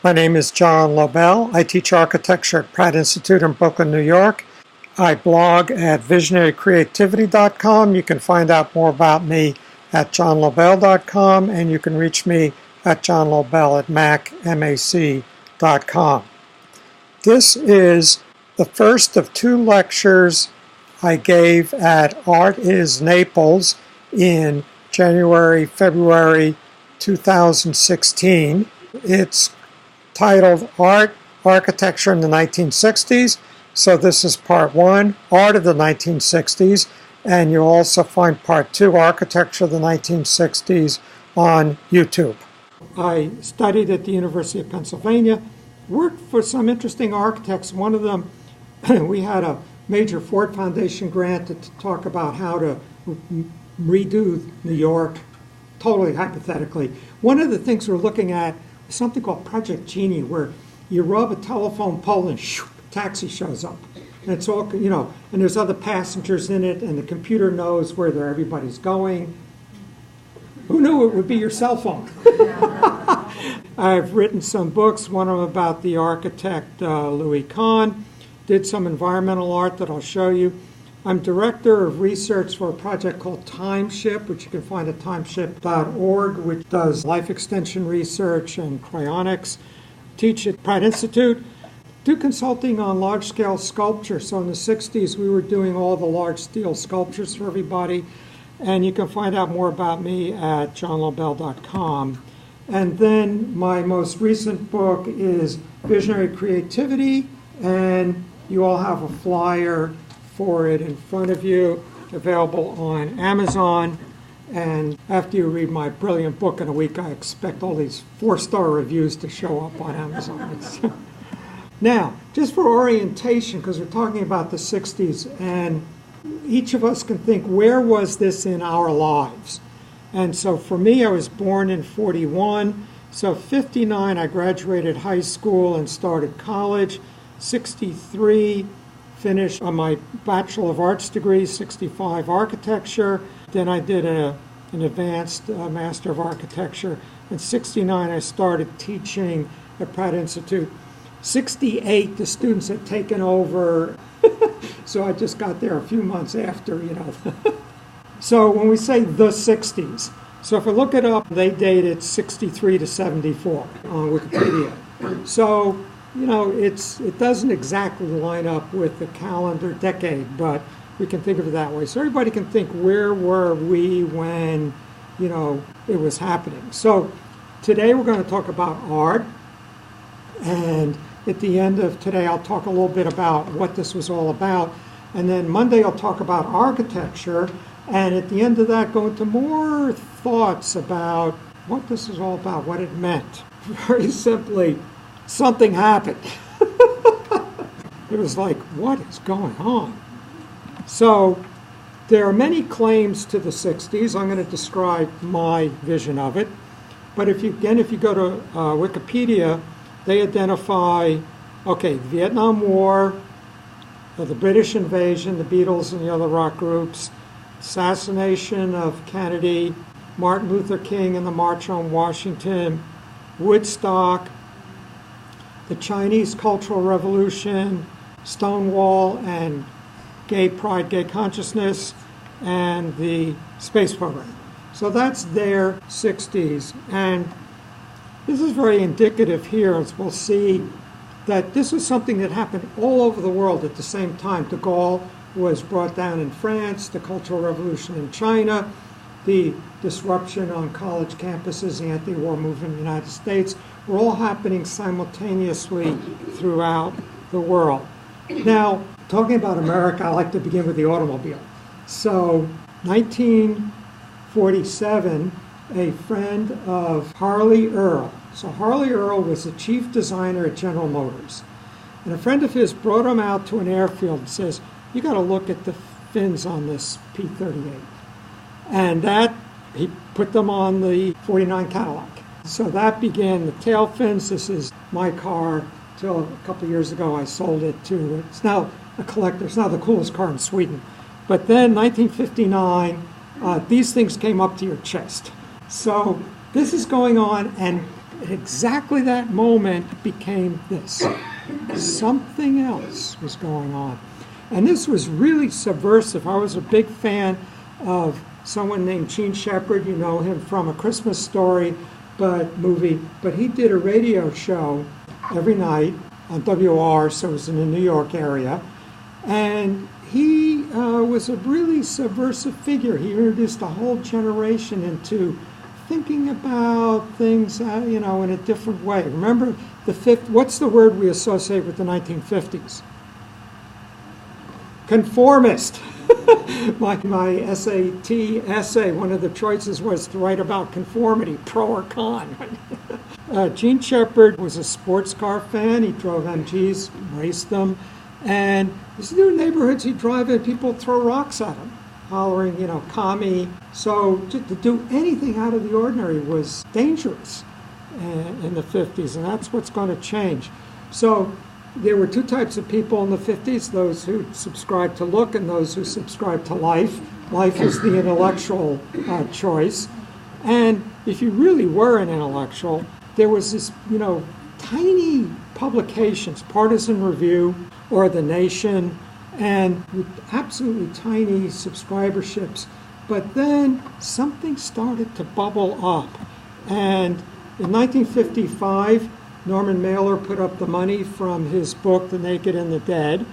My name is John Lobell. I teach architecture at Pratt Institute in Brooklyn, New York. I blog at visionarycreativity.com. You can find out more about me at johnlobell.com, and you can reach me at johnlobell@mac.com. This is the first of two lectures I gave at Art is Naples in February 2016. It's titled Art, Architecture in the 1960s. So this is part one, Art of the 1960s, and you'll also find part two, Architecture of the 1960s, on YouTube. I studied at the University of Pennsylvania, worked for some interesting architects. One of them, we had a major Ford Foundation grant to talk about how to redo New York, totally hypothetically. One of the things we're looking at is something called Project Genie, where you rub a telephone pole and shoo, taxi shows up. And it's all, and there's other passengers in it, and the computer knows where everybody's going. Who knew it would be your cell phone? I've written some books, one of them about the architect Louis Kahn, did some environmental art that I'll show you. I'm director of research for a project called Timeship, which you can find at timeship.org, which does life extension research and cryonics. Teach at Pratt Institute. Do consulting on large-scale sculpture. So in the 60s, we were doing all the large steel sculptures for everybody. And you can find out more about me at johnlobell.com. And then my most recent book is Visionary Creativity, and you all have a flyer for it in front of you, available on Amazon. And after you read my brilliant book in a week, I expect all these 4-star reviews to show up on Amazon. Now, just for orientation, because we're talking about the 60s, and each of us can think, where was this in our lives? And so for me, I was born in 41. So 59, I graduated high school and started college. 63, finished on my Bachelor of Arts degree, 65 architecture. Then I did an advanced Master of Architecture. In 69, I started teaching at Pratt Institute. 68, the students had taken over, so I just got there a few months after, So when we say the 60s, so if I look it up, they dated 63 to 74 on Wikipedia. So, it doesn't exactly line up with the calendar decade, but we can think of it that way. So everybody can think, where were we when, it was happening? So today we're going to talk about art, and at the end of today I'll talk a little bit about what this was all about, and then Monday I'll talk about architecture, and at the end of that go into more thoughts about what this is all about, what it meant. Very simply, something happened. It was like, what is going on? So there are many claims to the 60s. I'm going to describe my vision of it. But if you go to Wikipedia, they identify, the Vietnam War, the British invasion, the Beatles and the other rock groups, assassination of Kennedy, Martin Luther King and the March on Washington, Woodstock, the Chinese Cultural Revolution, Stonewall and gay pride, gay consciousness, and the space program. So that's their 60s. And this is very indicative here, as we'll see, that this was something that happened all over the world at the same time. De Gaulle was brought down in France, the Cultural Revolution in China, the disruption on college campuses, the anti-war movement in the United States, were all happening simultaneously throughout the world. Now, talking about America, I like to begin with the automobile. So, 1947, a friend of Harley Earl. So Harley Earl was the chief designer at General Motors. And a friend of his brought him out to an airfield and says, you got to look at the fins on this P-38. And he put them on the 49 Cadillac. So that began the tail fins. This is my car. Till a couple of years ago, I sold it to, it's now a collector. It's now the coolest car in Sweden. But then 1959, these things came up to your chest. So this is going on, and At exactly that moment became this. Something else was going on. And this was really subversive. I was a big fan of someone named Gene Shepard. You know him from A Christmas Story movie. But he did a radio show every night on WR, so it was in the New York area. And he was a really subversive figure. He introduced a whole generation into thinking about things, in a different way. Remember, what's the word we associate with the 1950s? Conformist. my SAT essay, one of the choices was to write about conformity, pro or con. Gene Shepard was a sports car fan. He drove MGs, raced them, and these new neighborhoods he'd drive in, people throw rocks at him, hollering, commie. So to do anything out of the ordinary was dangerous in the 50s, and that's what's going to change. So there were two types of people in the 50s, those who subscribed to look and those who subscribed to life. Life is the intellectual choice. And if you really were an intellectual, there was this, tiny publications, Partisan Review or The Nation, and with absolutely tiny subscriberships. But then something started to bubble up. And in 1955, Norman Mailer put up the money from his book, The Naked and the Dead,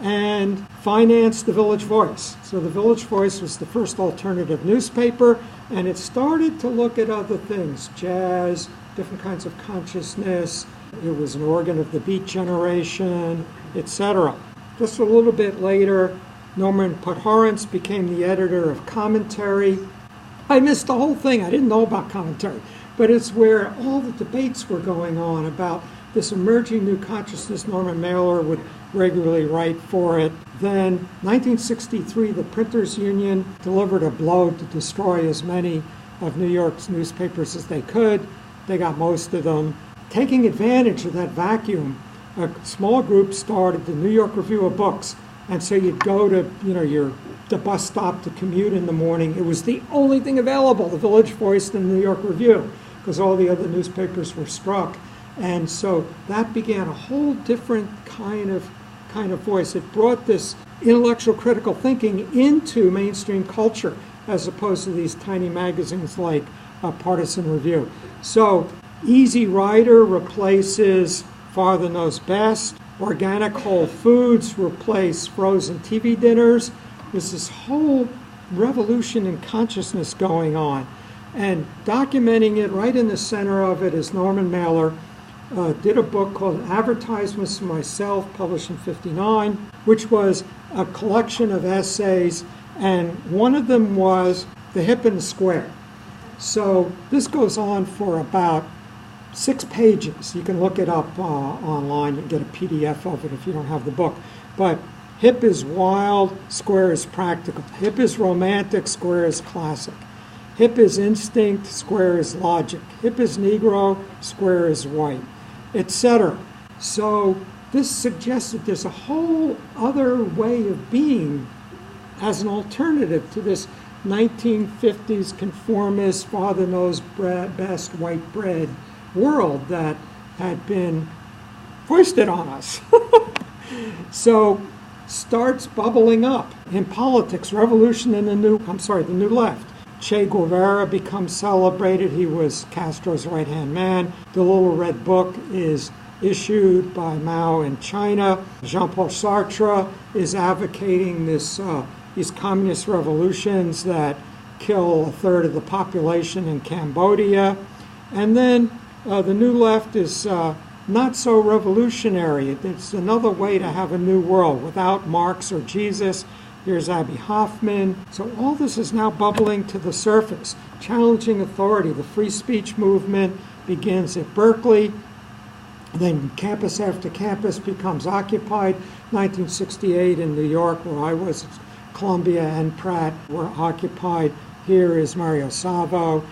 and financed the Village Voice. So the Village Voice was the first alternative newspaper, and it started to look at other things, jazz, different kinds of consciousness. It was an organ of the Beat Generation, etc. Just a little bit later, Norman Podhoretz became the editor of Commentary. I missed the whole thing. I didn't know about Commentary. But it's where all the debates were going on about this emerging new consciousness. Norman Mailer would regularly write for it. Then, 1963, the Printers Union delivered a blow to destroy as many of New York's newspapers as they could. They got most of them. Taking advantage of that vacuum, a small group started the New York Review of Books. And so you'd go to, the bus stop to commute in the morning. It was the only thing available, the Village Voice and the New York Review, because all the other newspapers were struck. And so that began a whole different kind of voice. It brought this intellectual critical thinking into mainstream culture, as opposed to these tiny magazines like Partisan Review. So Easy Rider replaces Father Knows Best. Organic whole foods replace frozen TV dinners. There's this whole revolution in consciousness going on. And documenting it right in the center of it is Norman Mailer. Did a book called Advertisements to Myself, published in '59, which was a collection of essays, and one of them was The Hip and the Square. So this goes on for about 6 pages. You can look it up online. You can get a PDF of it if you don't have the book. But hip is wild, square is practical. Hip is romantic, square is classic. Hip is instinct, square is logic. Hip is Negro, square is white, etc. So this suggests that there's a whole other way of being as an alternative to this 1950s conformist, father knows best, white bread world that had been foisted on us. So starts bubbling up in politics, revolution in the new left. Che Guevara becomes celebrated. He was Castro's right-hand man. The Little Red Book is issued by Mao in China. Jean-Paul Sartre is advocating these communist revolutions that kill a third of the population in Cambodia. And then the new left is not so revolutionary. It's another way to have a new world without Marx or Jesus. Here's Abby Hoffman. So all this is now bubbling to the surface, challenging authority. The free speech movement begins at Berkeley. Then campus after campus becomes occupied. 1968 in New York, where I was, Columbia and Pratt were occupied. Here is Mario Savo.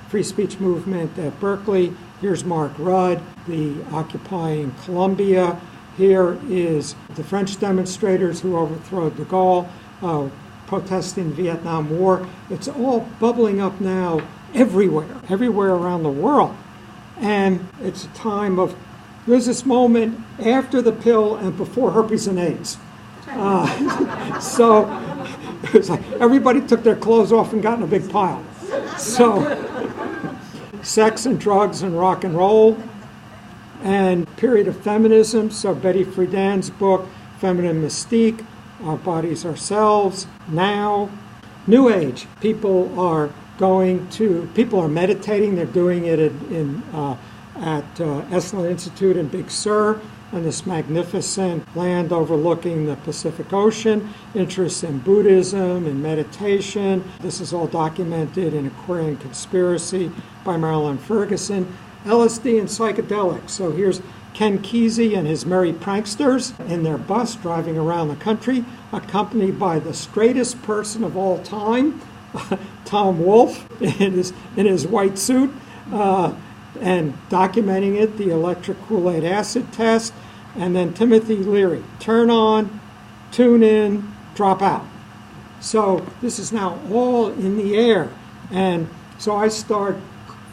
Free speech movement at Berkeley. Here's Mark Rudd, the occupying Columbia. Here is the French demonstrators who overthrew de Gaulle, protesting the Vietnam War. It's all bubbling up now everywhere around the world. And it's a time of, there's this moment after the pill and before herpes and AIDS. So it was like everybody took their clothes off and got in a big pile. So sex and drugs and rock and roll, and period of feminism. So Betty Friedan's book, Feminine Mystique, Our Bodies Ourselves, Now. New Age, people are meditating. They're doing it at Esalen Institute in Big Sur, on this magnificent land overlooking the Pacific Ocean. Interest in Buddhism and meditation. This is all documented in Aquarian Conspiracy by Marilyn Ferguson. LSD and psychedelics. So here's Ken Kesey and his merry pranksters in their bus driving around the country, accompanied by the straightest person of all time, Tom Wolfe, in his white suit, and documenting it, the electric Kool-Aid acid test, and then Timothy Leary, turn on, tune in, drop out. So this is now all in the air. And so I start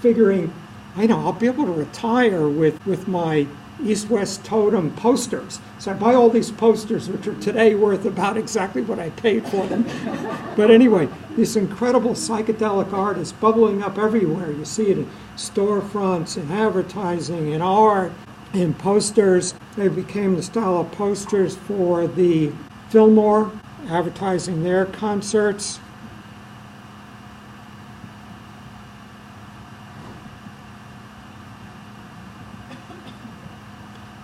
figuring, I'll be able to retire with my East-West Totem posters. So I buy all these posters, which are today worth about exactly what I paid for them. But anyway, this incredible psychedelic art is bubbling up everywhere. You see it in storefronts, in advertising, in art, in posters. They became the style of posters for the Fillmore, advertising their concerts.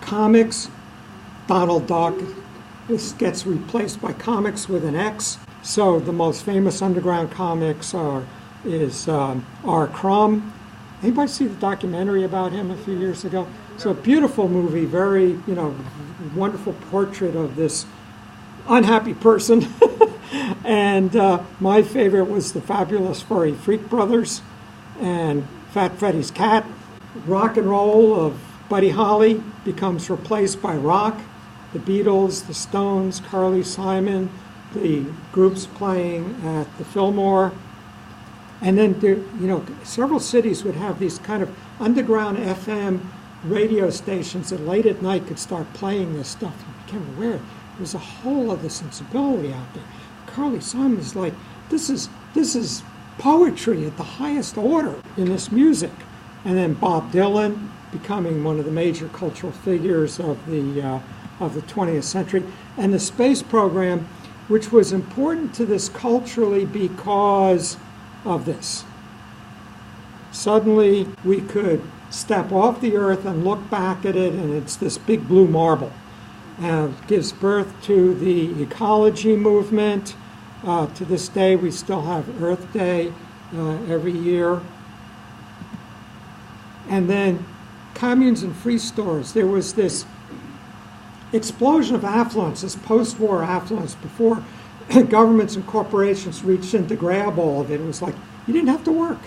Comix, Donald Duck. This gets replaced by Comix with an X. So the most famous underground comics is R. Crumb. Anybody see the documentary about him a few years ago? It's a beautiful movie, very wonderful portrait of this unhappy person. And my favorite was the Fabulous Furry Freak Brothers and Fat Freddy's Cat. Rock and roll of Buddy Holly becomes replaced by rock. The Beatles, the Stones, Carly Simon, the groups playing at the Fillmore. And then there, several cities would have these kind of underground FM radio stations that late at night could start playing this stuff. You became aware there's a whole other sensibility out there. Carly Simon is like, this is poetry at the highest order in this music. And then Bob Dylan becoming one of the major cultural figures of the 20th century. And the space program, which was important to this culturally because of this. Suddenly we could step off the earth and look back at it, and it's this big blue marble. It gives birth to the ecology movement. To this day we still have Earth Day every year. And then communes and free stores. There was this explosion of affluence, this post-war affluence, before governments and corporations reached in to grab all of it. It was like, you didn't have to work.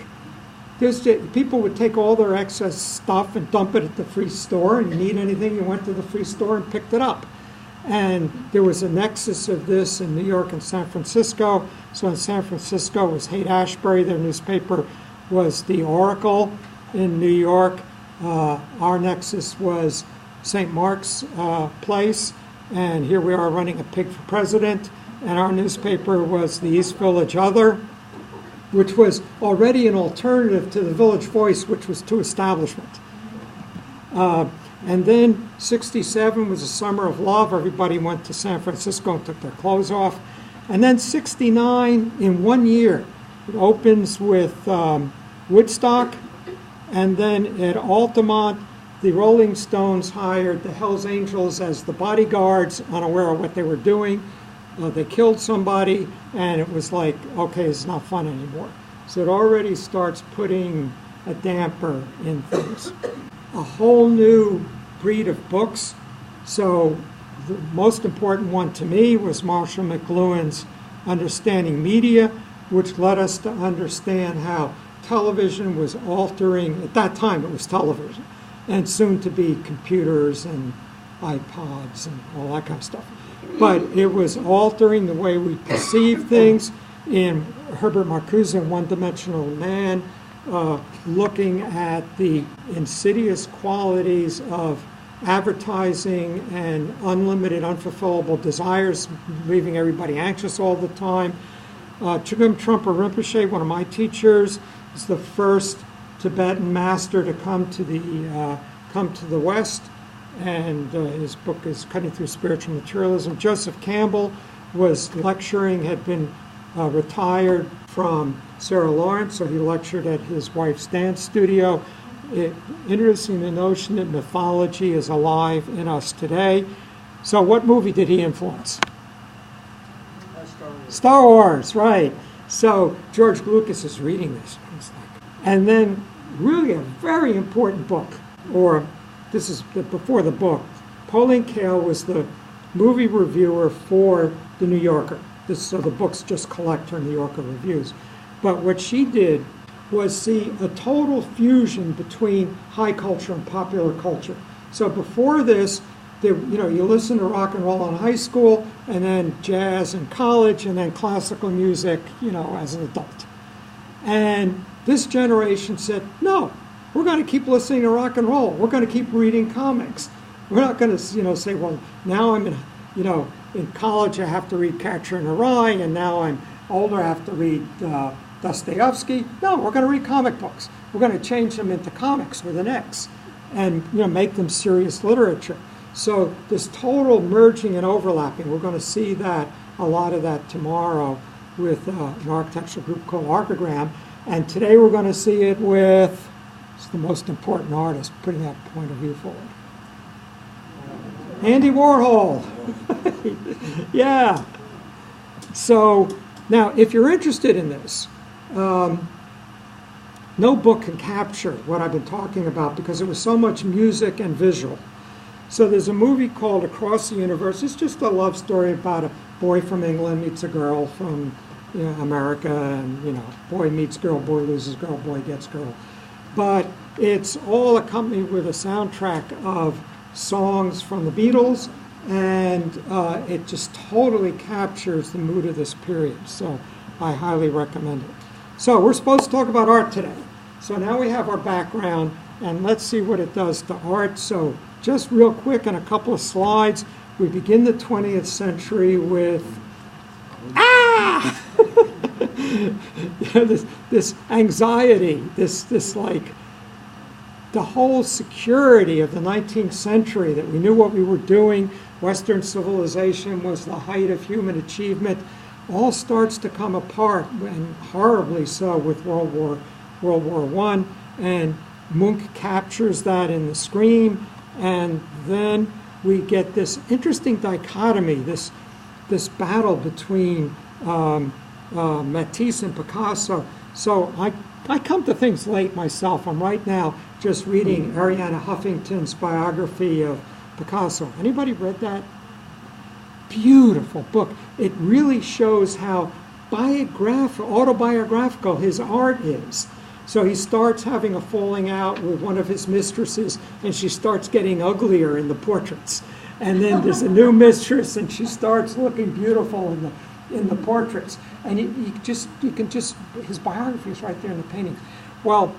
People would take all their excess stuff and dump it at the free store, and you need anything, you went to the free store and picked it up. And there was a nexus of this in New York and San Francisco. So in San Francisco was Haight-Ashbury, their newspaper was The Oracle. In New York, our nexus was St. Mark's Place, and here we are running a pig for president, and our newspaper was the East Village Other, which was already an alternative to the Village Voice, which was to establishment. And then 67 was a summer of love. Everybody went to San Francisco and took their clothes off. And then 69, in 1 year, it opens with Woodstock. And then at Altamont, the Rolling Stones hired the Hells Angels as the bodyguards, unaware of what they were doing. They killed somebody, and it was like, okay, it's not fun anymore. So it already starts putting a damper in things. A whole new breed of books. So the most important one to me was Marshall McLuhan's Understanding Media, which led us to understand how television was altering, at that time it was television, and soon to be computers and iPods and all that kind of stuff. But it was altering the way we perceive things. In Herbert Marcuse, One-Dimensional Man, looking at the insidious qualities of advertising and unlimited, unfulfillable desires, leaving everybody anxious all the time. Chögyam Trungpa Rinpoche, one of my teachers, is the first Tibetan master to come to the West, and his book is Cutting Through Spiritual Materialism. Joseph Campbell was lecturing, had been retired from Sarah Lawrence, so he lectured at his wife's dance studio. Interesting the notion that mythology is alive in us today. So what movie did he influence? Star Wars, right. So George Lucas is reading this. And then really a very important book, or this is before the book. Pauline Kael was the movie reviewer for The New Yorker. So the books just collect her New Yorker reviews. But what she did was see a total fusion between high culture and popular culture. So before this, you listen to rock and roll in high school, and then jazz in college, and then classical music, as an adult. And this generation said, no, we're going to keep listening to rock and roll. We're going to keep reading comics. We're not going to, say, well, now I'm in college I have to read Catcher in the Rye, and now I'm older I have to read Dostoevsky. No, we're going to read comic books. We're going to change them into comics with an X, and make them serious literature. So this total merging and overlapping, we're going to see that, a lot of that tomorrow with an architectural group called Archigram. And today we're going to see it with the most important artist putting that point of view forward. Andy Warhol. Yeah. So now, if you're interested in this, no book can capture what I've been talking about because it was so much music and visual. So there's a movie called Across the Universe. It's just a love story about a boy from England meets a girl from America, and boy meets girl, boy loses girl, boy gets girl. But it's all accompanied with a soundtrack of songs from the Beatles, and it just totally captures the mood of this period. So I highly recommend it. So we're supposed to talk about art today. So now we have our background, and let's see what it does to art. So just real quick in a couple of slides, we begin the 20th century with this anxiety, this like the whole security of the 19th century, that we knew what we were doing. Western civilization was the height of human achievement. All starts to come apart, and horribly so, with World War I. And Munch captures that in The Scream. And then we get this interesting dichotomy, this battle between Matisse and Picasso. So I come to things late myself. I'm right now just reading Arianna Huffington's biography of Picasso. Anybody read that? Beautiful book. It really shows how autobiographical his art is. So he starts having a falling out with one of hhis mistresses, and she starts getting uglier in the portraits. And then there's a new mistress, and she starts looking beautiful in the portraits. And his biography is right there in the painting. Well,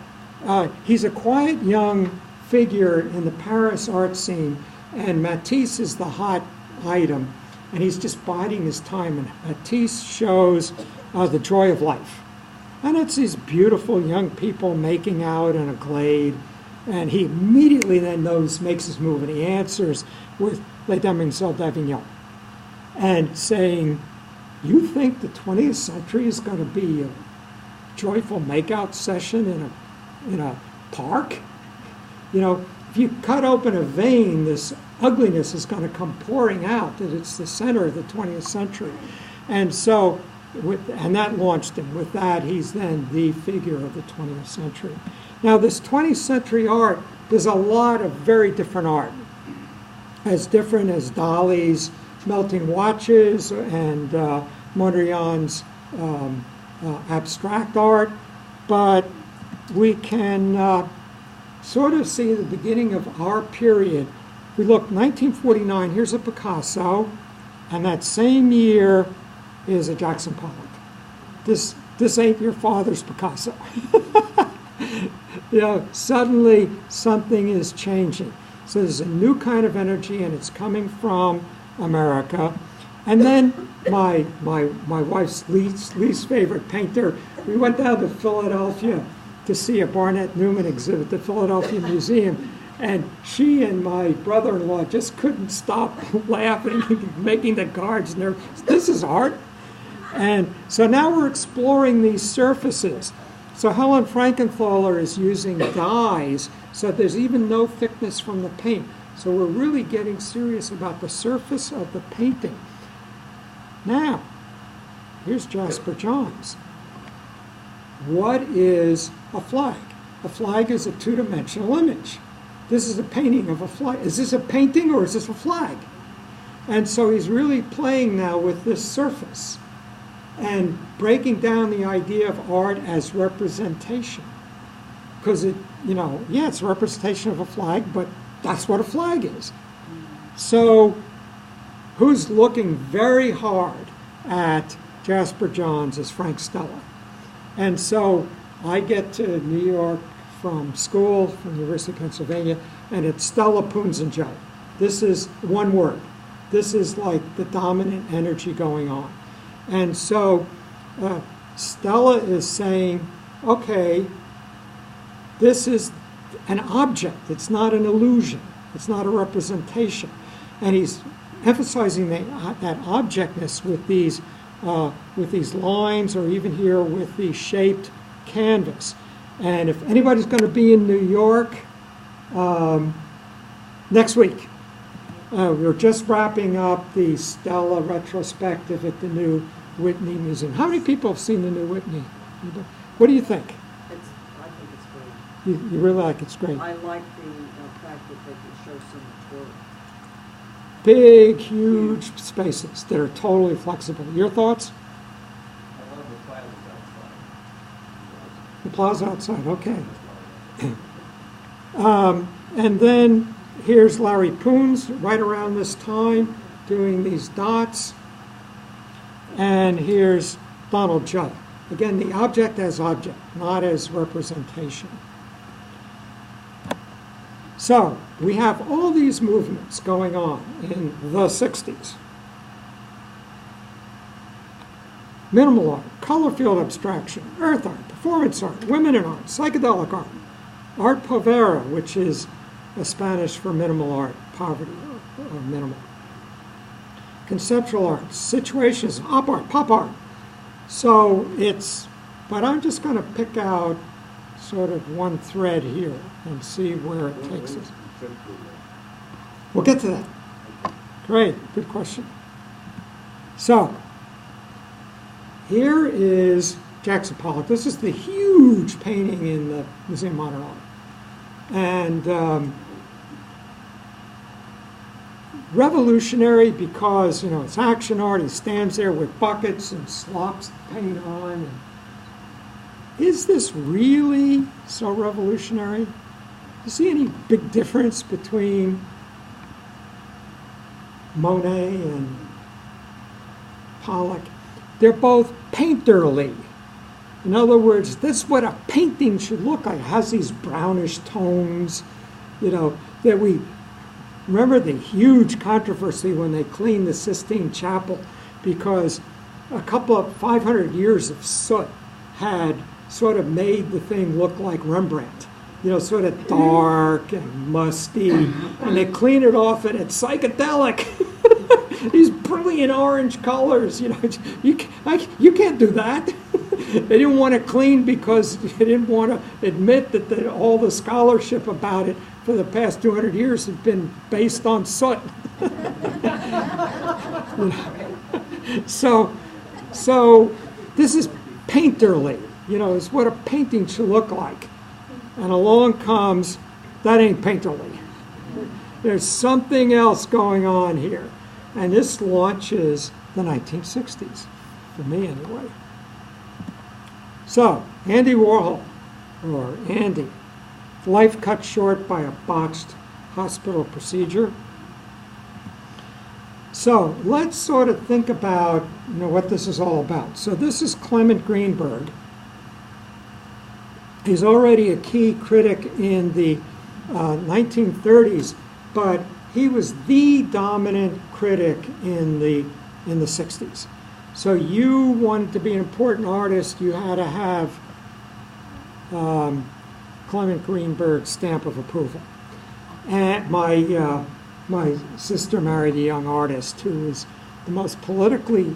he's a quiet young figure in the Paris art scene, and Matisse is the hot item, and he's just biding his time. And Matisse shows the joy of life. And it's these beautiful young people making out in a glade, and he immediately then makes his move, and he answers with Les Demoiselles d'Avignon, and saying, you think the 20th century is going to be a joyful makeout session in a park? If you cut open a vein, this ugliness is going to come pouring out, that it's the center of the 20th century. And so, and that launched him. With that, he's then the figure of the 20th century. Now, this 20th century art, there's a lot of very different art. As different as Dali's Melting Watches and Mondrian's abstract art, but we can sort of see the beginning of our period. We look, 1949, here's a Picasso, and that same year is a Jackson Pollock. This ain't your father's Picasso. Suddenly something is changing. So there's a new kind of energy, and it's coming from America. And then my wife's least favorite painter, we went down to Philadelphia to see a Barnett Newman exhibit at the Philadelphia Museum. And she and my brother-in-law just couldn't stop laughing, making the guards nervous. This is art. And so now we're exploring these surfaces. So Helen Frankenthaler is using dyes, so there's even no thickness from the paint. So we're really getting serious about the surface of the painting. Now, here's Jasper Johns. What is a flag? A flag is a two-dimensional image. This is a painting of a flag. Is this a painting or is this a flag? And so he's really playing now with this surface and breaking down the idea of art as representation. Because it's a representation of a flag, but that's what a flag is. So who's looking very hard at Jasper Johns is Frank Stella. And so I get to New York from school, from the University of Pennsylvania, and it's Stella Poons and Joe. This is one word. This is like the dominant energy going on. And so Stella is saying, okay, this is an object. It's not an illusion. It's not a representation. And he's emphasizing that objectness with these lines, or even here with the shaped canvas. And if anybody's going to be in New York next week, we're just wrapping up the Stella retrospective at the new Whitney Museum. How many people have seen the new Whitney? What do you think? I think it's great. You really like it's great. I like the fact that they can show so much work. Big, huge spaces that are totally flexible. Your thoughts? I love the plazas outside. The plaza outside, okay. And then here's Larry Poons right around this time doing these dots. And here's Donald Judd. Again, the object as object, not as representation. So we have all these movements going on in the 60s. Minimal art, color field abstraction, earth art, performance art, women in art, psychedelic art, art povera, which is a Spanish for minimal art, poverty or minimal. Conceptual art, situations, op art, pop art. So but I'm just going to pick out sort of one thread here and see where it takes us. We'll get to that. Great, good question. So, here is Jackson Pollock. This is the huge painting in the Museum of Modern Art. And revolutionary because, it's action art. He stands there with buckets and slops the paint on. And is this really so revolutionary? Do you see any big difference between Monet and Pollock? They're both painterly. In other words, this is what a painting should look like. It has these brownish tones, that we remember the huge controversy when they cleaned the Sistine Chapel because a couple of 500 years of soot had sort of made the thing look like Rembrandt, sort of dark and musty, and they clean it off and it's psychedelic. These brilliant orange colors, you can't do that. They didn't want to clean because they didn't want to admit that all the scholarship about it for the past 200 years had been based on soot. So this is painterly, it's what a painting should look like. And along comes, that ain't painterly. There's something else going on here. And this launches the 1960s, for me anyway. So, Andy Warhol, or Andy, life cut short by a botched hospital procedure. So, let's sort of think about, what this is all about. So this is Clement Greenberg. He's already a key critic in the 1930s, but he was the dominant critic in the 60s. So you wanted to be an important artist, you had to have Clement Greenberg's stamp of approval. And my sister married a young artist who was the most politically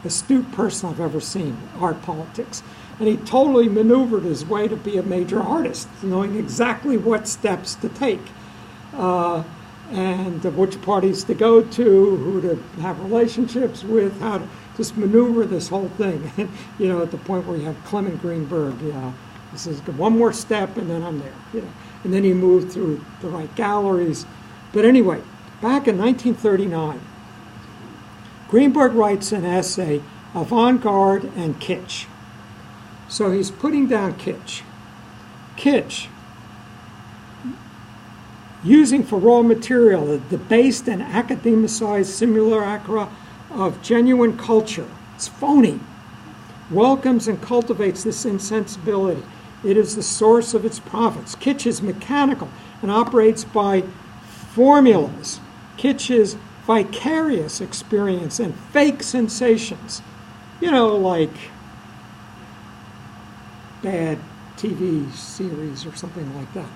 astute person I've ever seen, art politics. And he totally maneuvered his way to be a major artist, knowing exactly what steps to take, and which parties to go to, who to have relationships with, how to just maneuver this whole thing. And, at the point where you have Clement Greenberg, this is one more step and then I'm there. And then he moved through the right galleries. But anyway, back in 1939, Greenberg writes an essay, Avant-Garde and Kitsch. So he's putting down kitsch. Kitsch, using for raw material the debased and academicized simulacra of genuine culture. It's phony. Welcomes and cultivates this insensibility. It is the source of its profits. Kitsch is mechanical and operates by formulas. Kitsch is vicarious experience and fake sensations. Like bad TV series or something like that.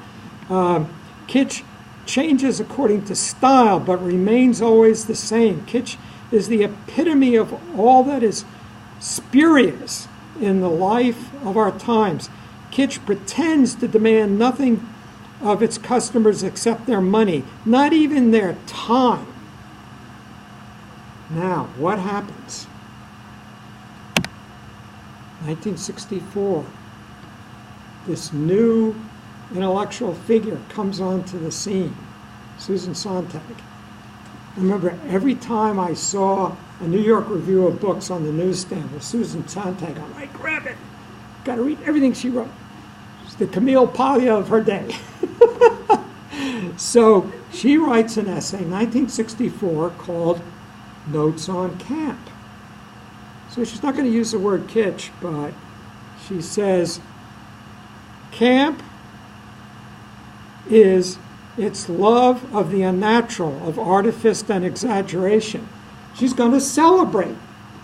Kitsch changes according to style, but remains always the same. Kitsch is the epitome of all that is spurious in the life of our times. Kitsch pretends to demand nothing of its customers except their money, not even their time. Now, what happens? 1964. This new intellectual figure comes onto the scene, Susan Sontag. I remember every time I saw a New York review of books on the newsstand with Susan Sontag, I'm like, grab it. Got to read everything she wrote. She's the Camille Paglia of her day. So she writes an essay, 1964, called Notes on Camp. So she's not going to use the word kitsch, but she says, camp is its love of the unnatural, of artifice and exaggeration. She's going to celebrate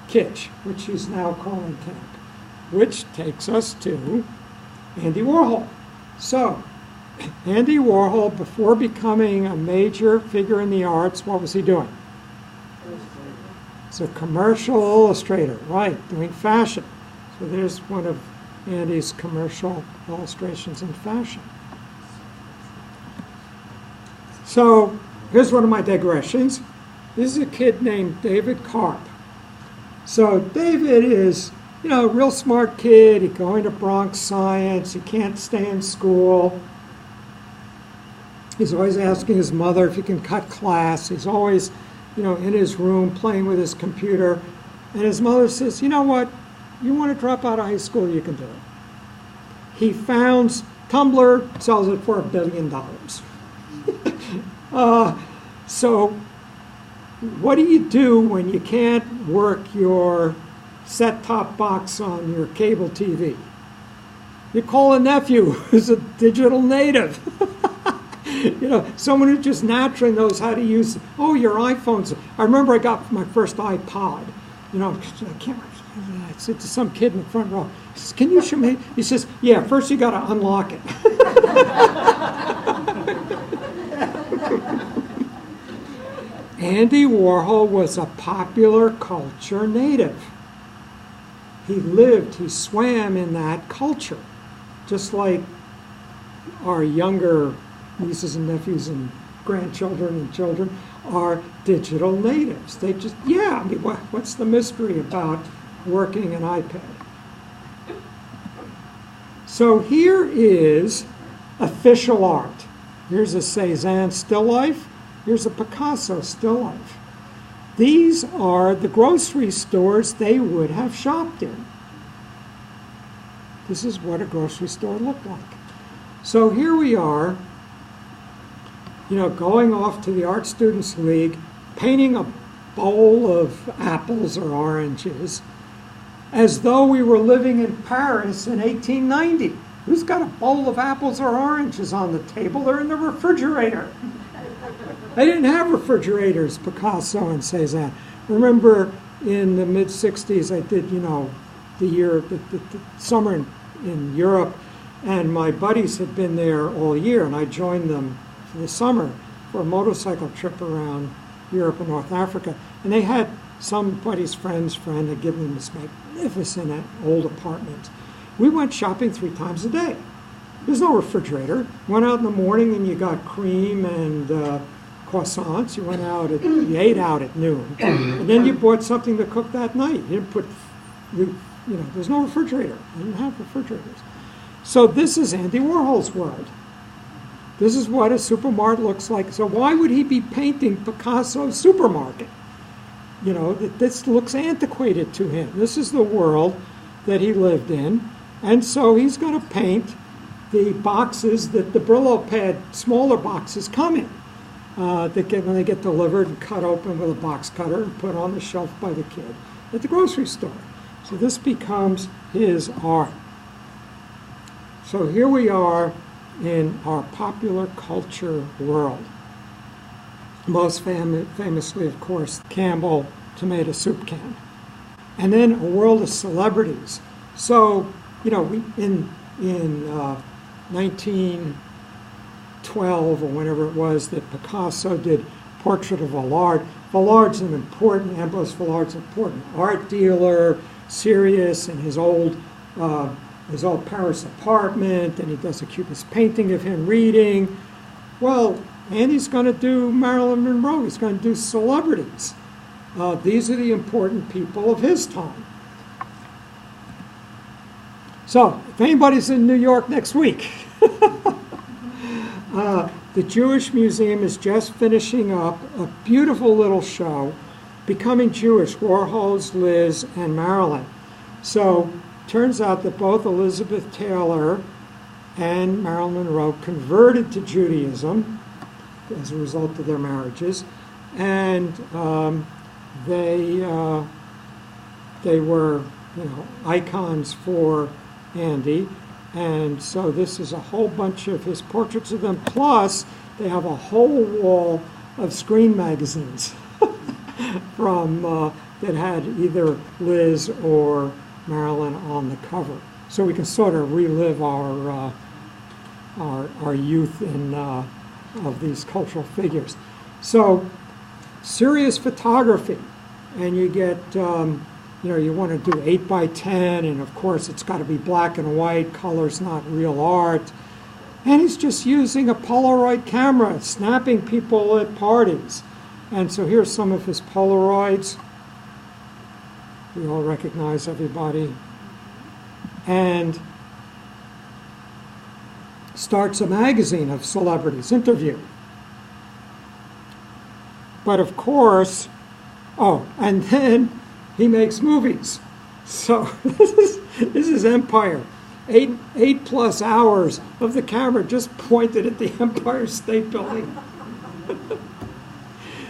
kitsch, which she's now calling camp, which takes us to Andy Warhol. So, Andy Warhol, before becoming a major figure in the arts, what was he doing? He's a commercial illustrator, right, doing fashion. So there's one of Andy's commercial illustrations in fashion. So here's one of my digressions. This is a kid named David Karp. So David is, a real smart kid. He's going to Bronx Science. He can't stay in school. He's always asking his mother if he can cut class. He's always, in his room playing with his computer. And his mother says, you know what? You want to drop out of high school, you can do it. He founds Tumblr, sells it for $1 billion. So what do you do when you can't work your set-top box on your cable TV? You call a nephew who's a digital native. Someone who just naturally knows how to use, your iPhones. I remember I got my first iPod. I can't remember. I said to some kid in the front row, he says, can you show me? He says, yeah, first you got to unlock it. Andy Warhol was a popular culture native. He lived, he swam in that culture, just like our younger nieces and nephews and grandchildren and children are digital natives. They just, what's the mystery about working an iPad? So here is official art. Here's a Cézanne still life. Here's a Picasso still life. These are the grocery stores they would have shopped in. This is what a grocery store looked like. So here we are, going off to the Art Students League, painting a bowl of apples or oranges as though we were living in Paris in 1890. Who's got a bowl of apples or oranges on the table? They're in the refrigerator. They didn't have refrigerators, Picasso and Cézanne. Remember in the mid-'60s, I did, the summer in Europe, and my buddies had been there all year, and I joined them for the summer for a motorcycle trip around Europe and North Africa. And they had somebody's friend had given them this magnificent old apartment. We went shopping 3 times a day. There's no refrigerator. Went out in the morning and you got cream and croissants. You ate out at noon. And then you bought something to cook that night. You didn't put, there's no refrigerator. They didn't have refrigerators. So this is Andy Warhol's world. This is what a supermarket looks like. So why would he be painting Picasso's supermarket? This looks antiquated to him. This is the world that he lived in. And so he's going to paint the boxes that the Brillo pad, smaller boxes, come in. When they get delivered and cut open with a box cutter and put on the shelf by the kid at the grocery store. So this becomes his art. So here we are in our popular culture world. Most famously, of course, Campbell tomato soup can. And then a world of celebrities. So, in 1912 or whenever it was that Picasso did Portrait of Vallard. Vallard's Ambrose Vallard's an important art dealer, serious in his old Paris apartment, and he does a cubist painting of him reading. Well, Andy's going to do Marilyn Monroe. He's going to do celebrities. These are the important people of his time. So, if anybody's in New York next week, the Jewish Museum is just finishing up a beautiful little show, Becoming Jewish, Warhol's, Liz, and Marilyn. So, turns out that both Elizabeth Taylor and Marilyn Monroe converted to Judaism as a result of their marriages, and they were, icons for Andy. And so this is a whole bunch of his portraits of them, plus they have a whole wall of screen magazines from that had either Liz or Marilyn on the cover. So we can sort of relive our youth in of these cultural figures. So serious photography, and you get you want to do 8 by 10, and of course it's got to be black and white. Color's not real art. And he's just using a Polaroid camera, snapping people at parties. And so here's some of his Polaroids. We all recognize everybody. And starts a magazine of celebrities, Interview. But of course, and then he makes movies. So this is Empire. 8+ hours of the camera just pointed at the Empire State Building.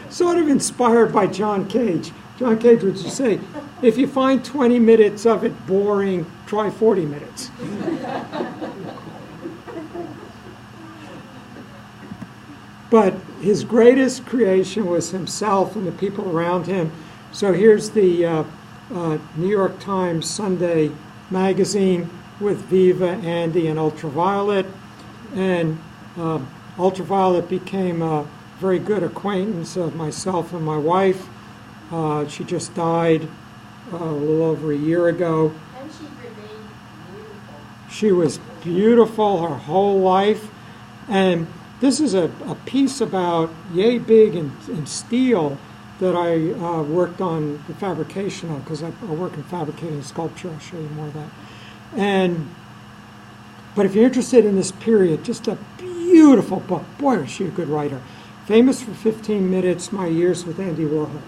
Sort of inspired by John Cage. John Cage would just say, if you find 20 minutes of it boring, try 40 minutes. But his greatest creation was himself and the people around him. So here's the New York Times Sunday magazine with Viva, Andy, and Ultraviolet. And Ultraviolet became a very good acquaintance of myself and my wife. She just died a little over a year ago. And she remained beautiful. She was beautiful her whole life. And this is a piece about yay big in steel that I worked on the fabrication of, because I work in fabricating sculpture. I'll show you more of that. But if you're interested in this period, just a beautiful book. Boy, was she a good writer. Famous for 15 Minutes, My Years with Andy Warhol.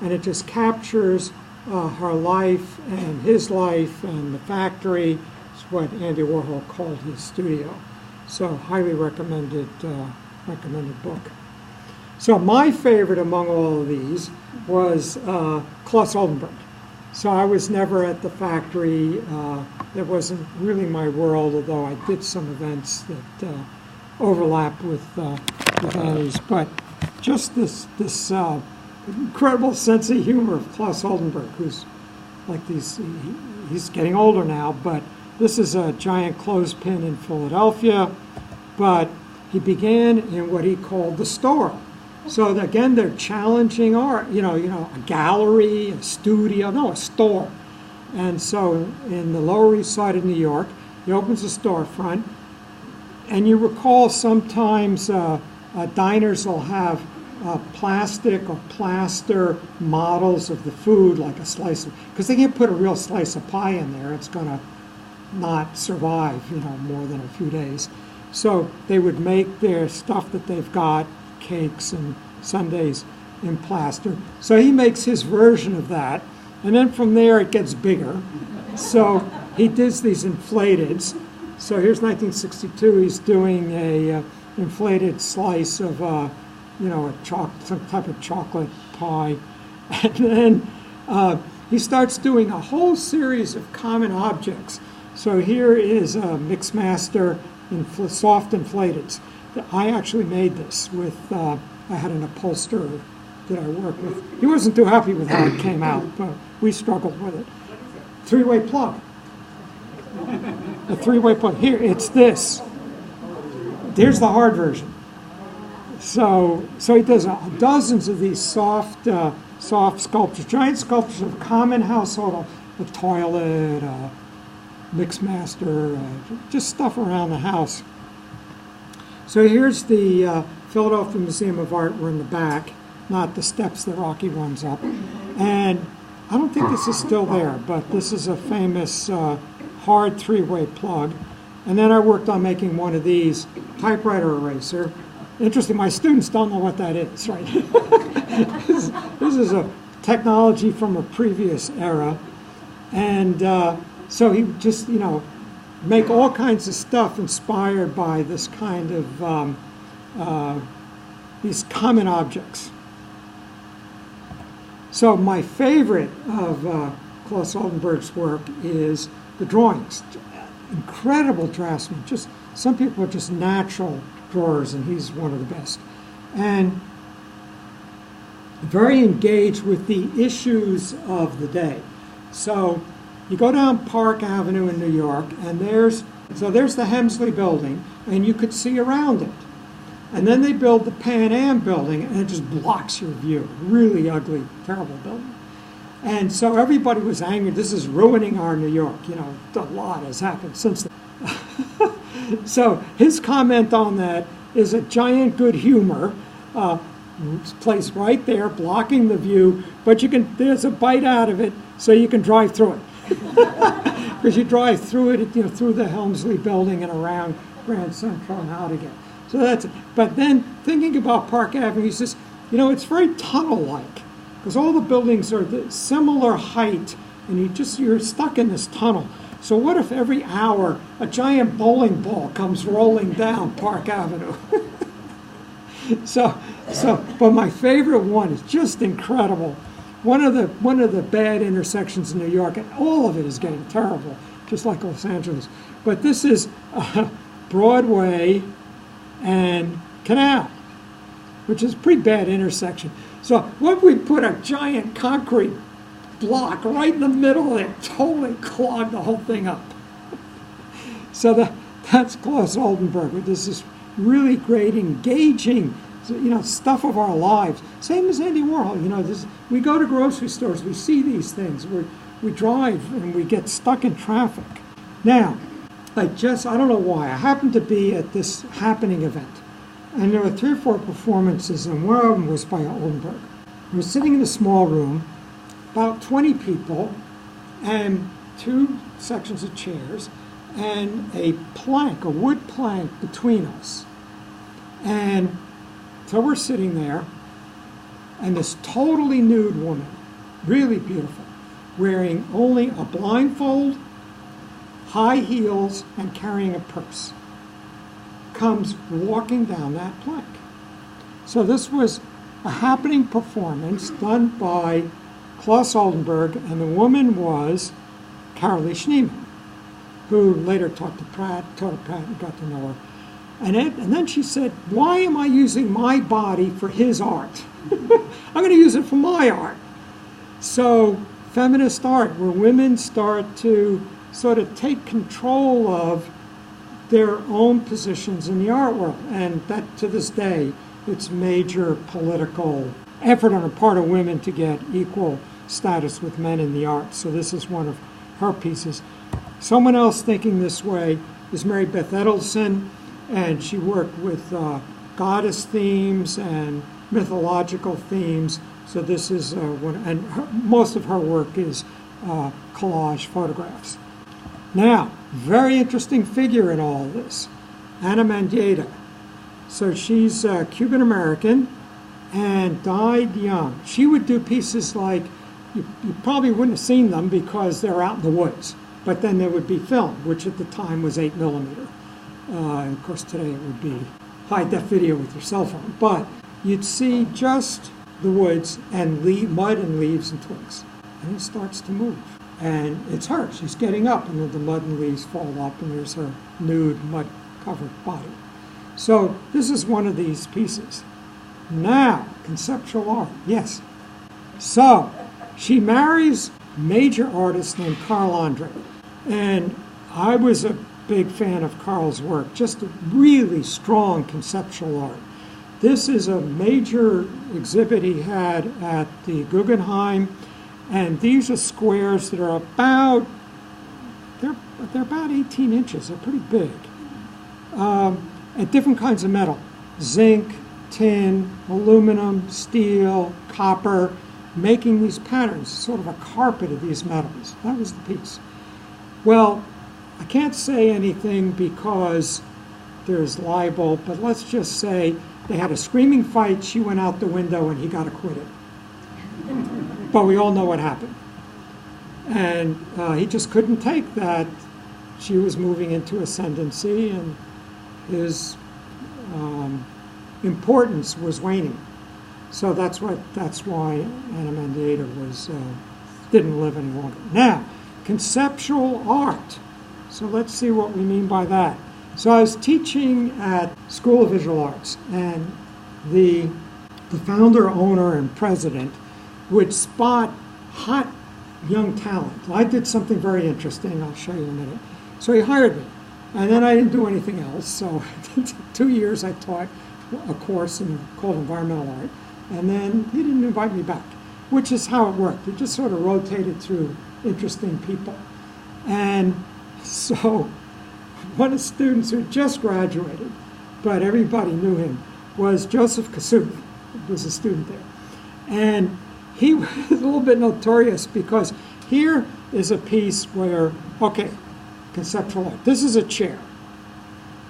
And it just captures her life and his life and the factory. It's what Andy Warhol called his studio. So highly recommended book. So my favorite among all of these was Claes Oldenburg. So I was never at the factory. that wasn't really my world, although I did some events that overlap with Annie's. But just this incredible sense of humor of Klaus Oldenburg, who's like he's getting older now, but this is a giant clothespin in Philadelphia. But he began in what he called the store. So again, they're challenging art, a gallery, a studio, no, a store. And so in the Lower East Side of New York, he opens a storefront. And you recall sometimes diners will have plastic or plaster models of the food, like a slice of, because they can't put a real slice of pie in there. It's going to not survive, more than a few days. So they would make their stuff that they've got, cakes and sundaes, in plaster. So he makes his version of that. And then from there it gets bigger. So he does these inflateds. So here's 1962. He's doing a inflated slice of, some type of chocolate pie. And then he starts doing a whole series of common objects. So here is a Mixmaster soft inflateds. I actually made this with, I had an upholsterer that I worked with. He wasn't too happy with how it came out, but we struggled with it. Three-way plug. A three-way plug. Here, it's this. Here's the hard version. So he does dozens of these soft sculptures, giant sculptures of common household, a toilet, a Mixmaster, just stuff around the house. So here's the Philadelphia Museum of Art. We're in the back, not the steps that Rocky runs up. And I don't think this is still there, but this is a famous hard three-way plug. And then I worked on making one of these, typewriter eraser. Interesting, my students don't know what that is, right? This is a technology from a previous era. And so he would just, make all kinds of stuff inspired by this kind of, these common objects. So my favorite of Klaus Oldenburg's work is the drawings. Incredible draftsman. Just some people are just natural drawers, and he's one of the best. And very engaged with the issues of the day. So you go down Park Avenue in New York, and there's the Hemsley building, and you could see around it. And then they build the Pan Am building, and it just blocks your view. Really ugly, terrible building. And so everybody was angry. This is ruining our New York. A lot has happened since then. So his comment on that is a giant good humor. Placed right there, blocking the view, but there's a bite out of it, so you can drive through it. Because you drive through it, through the Helmsley building and around Grand Central and out again. So that's it. But then thinking about Park Avenue, he says, it's very tunnel-like, because all the buildings are the similar height, and you're stuck in this tunnel. So what if every hour a giant bowling ball comes rolling down Park Avenue? But my favorite one is just incredible. One of the bad intersections in New York, and all of it is getting terrible, just like Los Angeles. But this is Broadway and Canal, which is a pretty bad intersection. So what if we put a giant concrete block right in the middle of it, totally clog the whole thing up? So that's Klaus Oldenburg. This is really great, engaging, stuff of our lives. Same as Andy Warhol. We go to grocery stores, we see these things. We drive and we get stuck in traffic. Now, I don't know why. I happened to be at this happening event, and there were 3 or 4 performances, and one of them was by Oldenburg. I was sitting in a small room, about 20 people, and 2 sections of chairs, and a wood plank between us. And so we're sitting there, and this totally nude woman, really beautiful, wearing only a blindfold, high heels, and carrying a purse, comes walking down that plank. So this was a happening performance done by Klaus Oldenburg, and the woman was Carolee Schneemann. who later taught at Pratt and got to know her. And then she said, why am I using my body for his art? I'm going to use it for my art. So feminist art, where women start to sort of take control of their own positions in the art world. And that, to this day, it's major political effort on the part of women to get equal status with men in the arts. So this is one of her pieces. Someone else thinking this way is Mary Beth Edelson, and she worked with goddess themes and mythological themes. So this is most of her work is collage photographs. Now, very interesting figure in all this, Ana Mendieta. So she's Cuban-American and died young. She would do pieces like, you probably wouldn't have seen them because they're out in the woods, but then there would be film, which at the time was 8 millimeter. Of course, today it would be high-def video with your cell phone. But you'd see just the woods and mud and leaves and twigs. And it starts to move. And it's her. She's getting up, and then the mud and leaves fall up, and there's her nude, mud-covered body. So this is one of these pieces. Now, conceptual art. Yes. So she marries a major artist named Carl Andre. And I was a big fan of Carl's work, just a really strong conceptual art. This is a major exhibit he had at the Guggenheim, and these are squares that are about, they're about 18 inches, they're pretty big, and different kinds of metal, zinc, tin, aluminum, steel, copper, making these patterns, sort of a carpet of these metals. That was the piece. Well, I can't say anything because there's libel, but let's just say they had a screaming fight, she went out the window, and he got acquitted. But we all know what happened. And he just couldn't take that she was moving into ascendancy, and his importance was waning. So that's why Ana Mendieta didn't live any longer. Now, conceptual art. So let's see what we mean by that. So I was teaching at School of Visual Arts, and the founder, owner, and president would spot hot young talent. I did something very interesting. I'll show you in a minute. So he hired me, and then I didn't do anything else. So 2 years I taught a course called Environmental Art, and then he didn't invite me back, which is how it worked. It just sort of rotated through interesting people. And so one of the students who just graduated, but everybody knew him, was Joseph Kasuth, who was a student there. And he was a little bit notorious because here is a piece where, okay, conceptual art. This is a chair.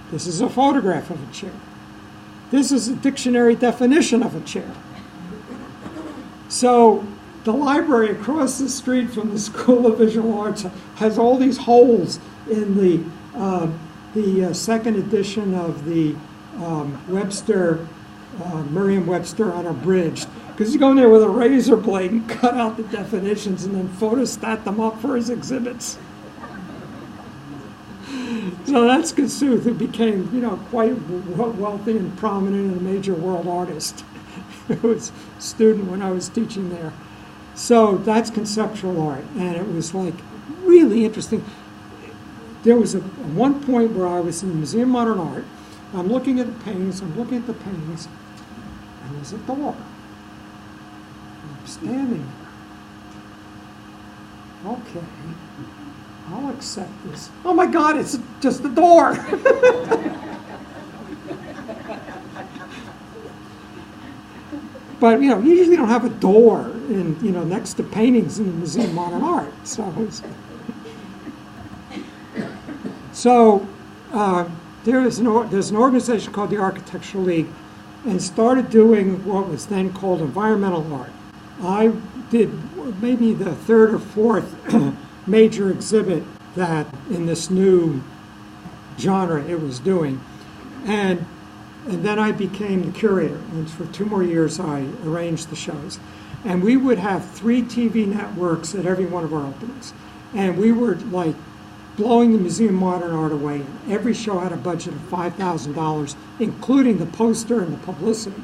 This is a photograph of a chair. This is a dictionary definition of a chair. So the library across the street from the School of Visual Arts has all these holes in the second edition of the Webster, Merriam-Webster Unabridged, because you go in there with a razor blade and cut out the definitions and then photostat them up for his exhibits. So that's Kasuth, who became, quite wealthy and prominent and a major world artist. Who was a student when I was teaching there. So that's conceptual art, and it was like really interesting. There was one point where I was in the Museum of Modern Art. I'm looking at the paintings, and there's a door. I'm standing there. Okay, I'll accept this. Oh my God, it's just a door. But, you usually don't have a door next to paintings in the Museum of Modern Art. So there's an organization called the Architectural League, and started doing what was then called environmental art. I did maybe the third or fourth major exhibit that in this new genre it was doing. And then I became the curator, and for 2 more years I arranged the shows. And we would have 3 TV networks at every one of our openings. And we were like blowing the Museum of Modern Art away. And every show had a budget of $5,000, including the poster and the publicity.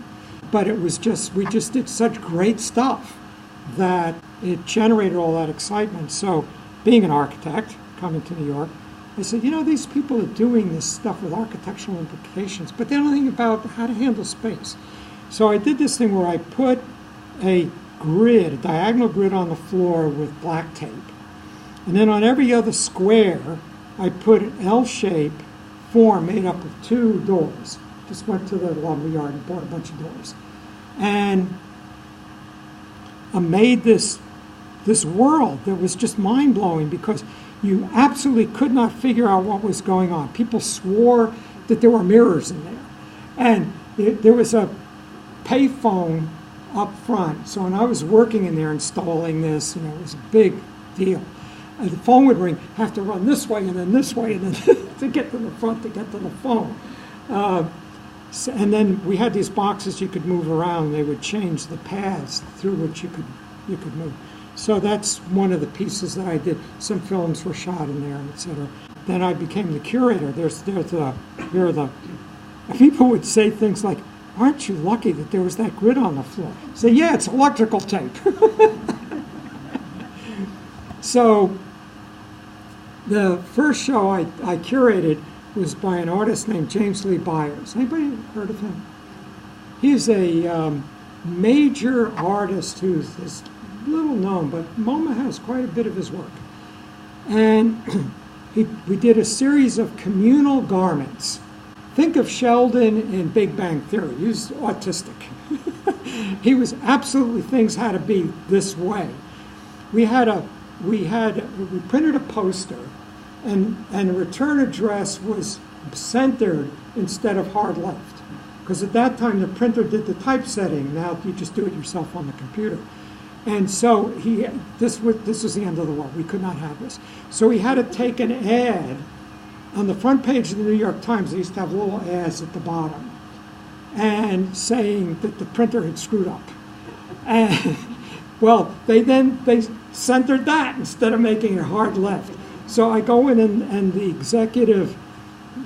But it was just, we just did such great stuff that it generated all that excitement. So being an architect, coming to New York, I said, these people are doing this stuff with architectural implications, but they don't think about how to handle space. So I did this thing where I put a diagonal grid on the floor with black tape. And then on every other square, I put an L-shape form made up of 2 doors. Just went to the lumber yard and bought a bunch of doors. And I made this world that was just mind-blowing because you absolutely could not figure out what was going on. People swore that there were mirrors in there. And there was a payphone up front. So when I was working in there installing this, it was a big deal. And the phone would ring, have to run this way and then this way and then to get to the front to get to the phone. And then we had these boxes you could move around. They would change the paths through which you could move. So that's one of the pieces that I did. Some films were shot in there, etc. Then I became the curator. People would say things like, "Aren't you lucky that there was that grid on the floor?" I say, "Yeah, it's electrical tape." So the first show I curated was by an artist named James Lee Byers. Anybody heard of him? He's a major artist who's this little known, but MoMA has quite a bit of his work. And we did a series of communal garments. Think of Sheldon in Big Bang Theory. He was autistic. He was absolutely, things had to be this way. We printed a poster, and the return address was centered instead of hard left. Because at that time, the printer did the typesetting. Now you just do it yourself on the computer. And so this was the end of the world. We could not have this. So he had to take an ad. On the front page of the New York Times, they used to have little ads at the bottom, and saying that the printer had screwed up. And well, they centered that instead of making it hard left. So I go in, and the executive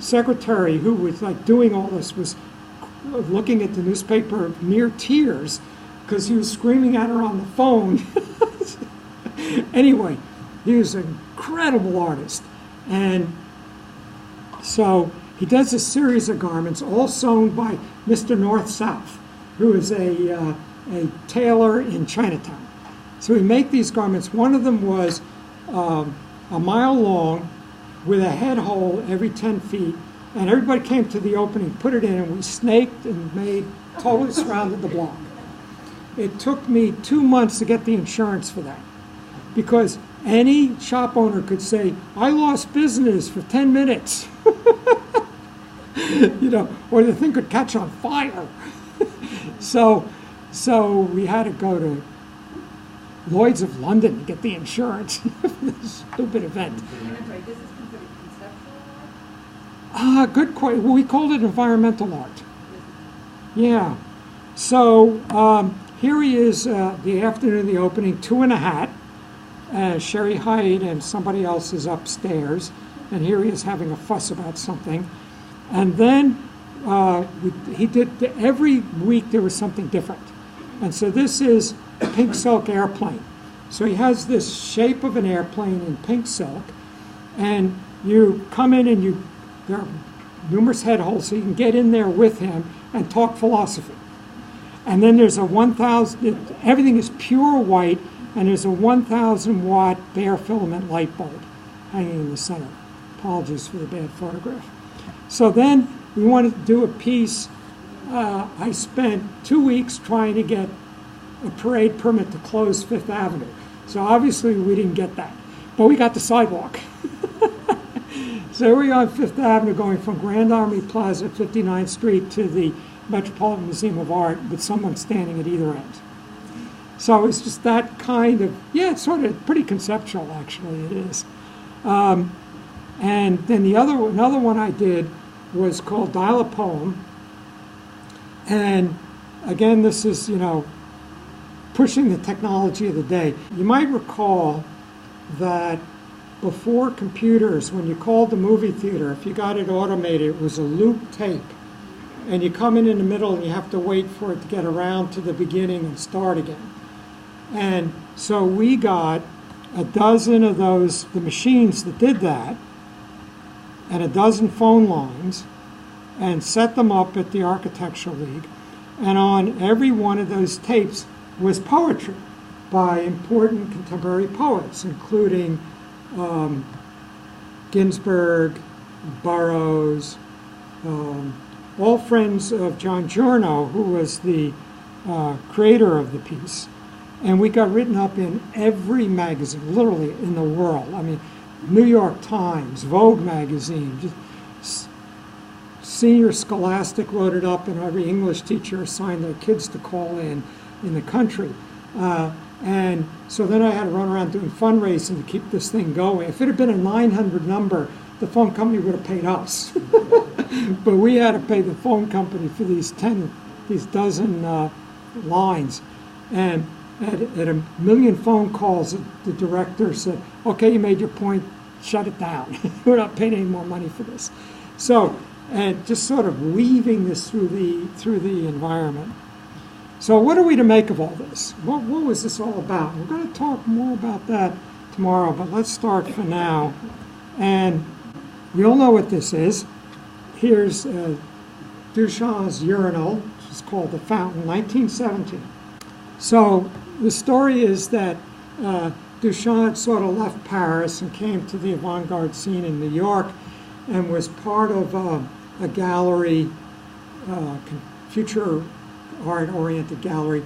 secretary who was doing all this was looking at the newspaper near tears because he was screaming at her on the phone. Anyway, he was an incredible artist. And so he does a series of garments, all sewn by Mr. North-South, who is a tailor in Chinatown. So we make these garments. One of them was a mile long with a head hole every 10 feet. And everybody came to the opening, put it in, and we snaked and totally surrounded the block. It took me 2 months to get the insurance for that, because any shop owner could say, "I lost business for 10 minutes." Or the thing could catch on fire. So we had to go to Lloyd's of London to get the insurance for this stupid event. I'm sorry, this is considered conceptual art? Good question. Well, we called it environmental art. Yeah. So here he is, the afternoon of the opening, 2 in a hat. Sherry Hyde and somebody else is upstairs, and here he is having a fuss about something. And then he did, every week there was something different. And so this is a pink silk airplane. So he has this shape of an airplane in pink silk, and you come in and there are numerous head holes, so you can get in there with him and talk philosophy. And then there's a 1,000, everything is pure white, and there's a 1,000 watt bare filament light bulb hanging in the center. Apologies for the bad photograph. So then we wanted to do a piece. I spent 2 weeks trying to get a parade permit to close Fifth Avenue. So obviously we didn't get that, but we got the sidewalk. So here we are on Fifth Avenue going from Grand Army Plaza, 59th Street to the Metropolitan Museum of Art with someone standing at either end. So it's just that kind of, it's sort of pretty conceptual, actually, it is. And then another one I did was called Dial a Poem. And again, this is, pushing the technology of the day. You might recall that before computers, when you called the movie theater, if you got it automated, it was a loop tape. And you come in the middle and you have to wait for it to get around to the beginning and start again. And so we got a dozen of those, the machines that did that, and a dozen phone lines, and set them up at the Architectural League. And on every one of those tapes was poetry by important contemporary poets, including Ginsberg, Burroughs, all friends of John Giorno, who was the creator of the piece. And we got written up in every magazine, literally in the world. I mean, New York Times, Vogue magazine, just senior Scholastic wrote it up, and every English teacher assigned their kids to call in the country. And so then I had to run around doing fundraising to keep this thing going. If it had been a 900 number, the phone company would have paid us. But we had to pay the phone company for these dozen lines. And at a million phone calls, the director said, okay, you made your point, shut it down. We're not paying any more money for this. So, and just sort of weaving this through the environment. So what are we to make of all this? What was this all about? We're going to talk more about that tomorrow, but let's start for now. And we all know what this is. Here's Duchamp's urinal, which is called The Fountain, 1917. So the story is that Duchamp sort of left Paris and came to the avant-garde scene in New York and was part of a gallery, future art-oriented gallery.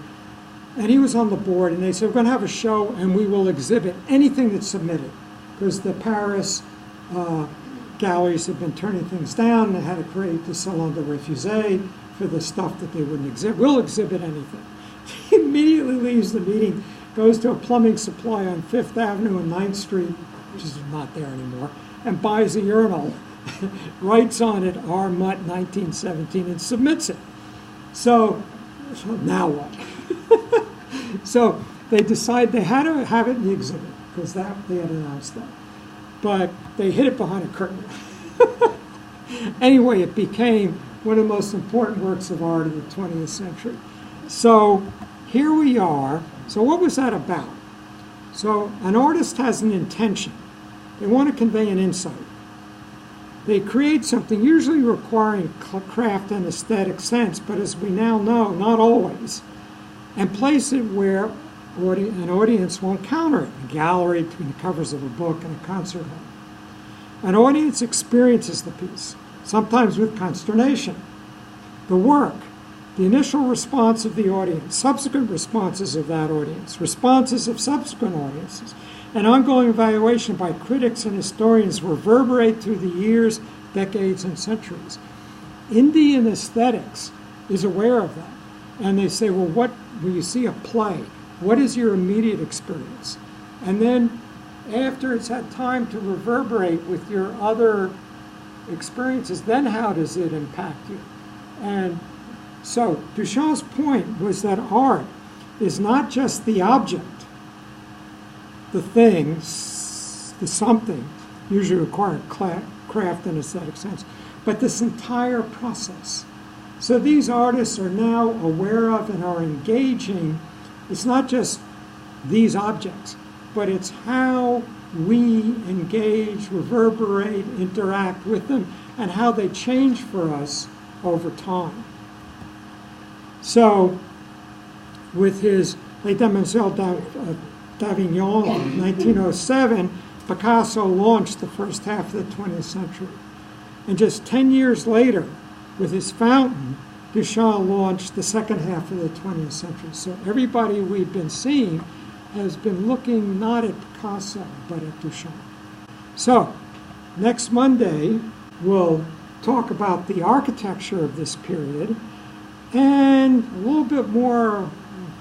And he was on the board, and they said, we're going to have a show, and we will exhibit anything that's submitted. Because the Paris galleries had been turning things down. They had to create the Salon de Refusé for the stuff that they wouldn't exhibit. We'll exhibit anything. He immediately leaves the meeting, goes to a plumbing supply on 5th Avenue and 9th Street, which is not there anymore, and buys a urinal, writes on it, R. Mutt, 1917, and submits it. So now what? So they decide they had to have it in the exhibit, because they had announced that. But they hid it behind a curtain. Anyway, it became one of the most important works of art of the 20th century. So here we are. So what was that about? So an artist has an intention. They want to convey an insight. They create something, usually requiring craft and aesthetic sense, but as we now know, not always, and place it where an audience won't counter it. A gallery, between the covers of a book, and a concert hall. An audience experiences the piece, sometimes with consternation. The work, the initial response of the audience, subsequent responses of that audience, responses of subsequent audiences, and ongoing evaluation by critics and historians reverberate through the years, decades, and centuries. Indian aesthetics is aware of that. And they say, well, when you see a play, what is your immediate experience? And then after it's had time to reverberate with your other experiences, then how does it impact you? And so Duchamp's point was that art is not just the object, the thing, the something, usually required craft and aesthetic sense, but this entire process. So these artists are now aware of and are engaging. It's not just these objects, but it's how we engage, reverberate, interact with them, and how they change for us over time. So with his Les Demoiselles d'Avignon in 1907, Picasso launched the first half of the 20th century. And just 10 years later, with his fountain, Duchamp launched the second half of the 20th century. So everybody we've been seeing has been looking not at Picasso, but at Duchamp. So next Monday, we'll talk about the architecture of this period and a little bit more,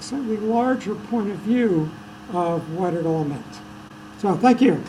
slightly larger point of view of what it all meant. So thank you.